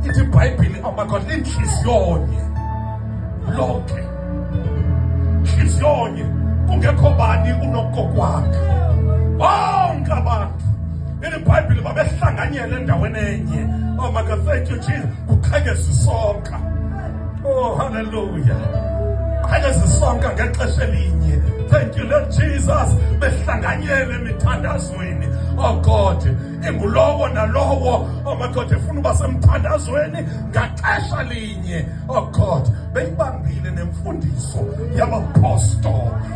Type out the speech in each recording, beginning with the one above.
ithi iBhayibhile, oh my God, inhliziyo lonke, inhliziyo kungekho bani unokokwakhe. Bonke abantu iBhayibhile babehlanganyela endaweni enye. Oh my God, thank you Jesus. Kukhanye sisonka. Oh hallelujah. Kukhanye sisonka ngexesha elinye. Thank you Lord Jesus. Behlanganyele emithandazweni. Oh God, ingulowo nalowo, oh my God, efuna uba semthandazweni ngaxesha linye. Oh God, beyibambile nemfundiso yabapostoli.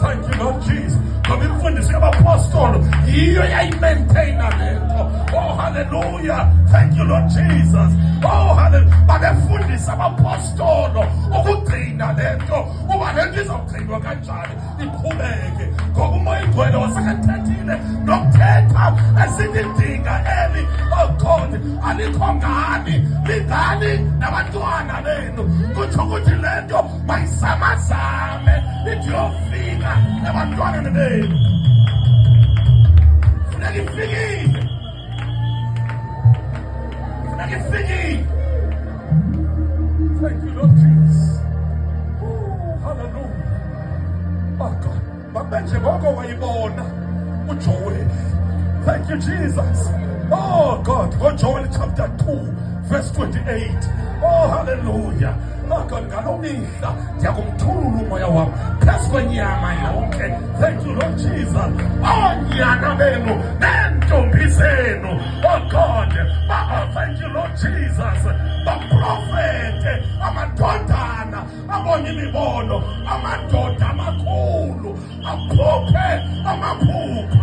Thank you Lord Jesus. Ngoba imfundiso yabapostoli yiyo yayimaintaina lento. Oh hallelujah. Thank you Lord Jesus. Oh hallelujah. Babefundisa abapostoli ukugcina lento, uba lento izawugcinwa kanjani iqhubeke. Ngoba umoya oyingcwele wasekethethile nokuthetha esilidinga eli. Oh God, alikho ngani, lingani nabantwana benu. Kutsho ukuthi lento mayisamazame ithi yofika nabantwana benu. Funeka ifikile. Funeka ifikile. Thank you Lord Jesus. Oh hallelujah. Oh God, babenje ngoko wayibona uJoel. Thank you Jesus. Oh God, go Joel chapter 2 verse 28. Oh hallelujah. Oh God, ngalomihla ndiyakumthulula umoya wami phezu kwenyama yonke. Thank you Lord Jesus. Onyana benu nentombi zenu, oh God, thank you Lord Jesus. Baprofete amadodana abonye imibono, amadoda amakhulu akhuphe amaphupho.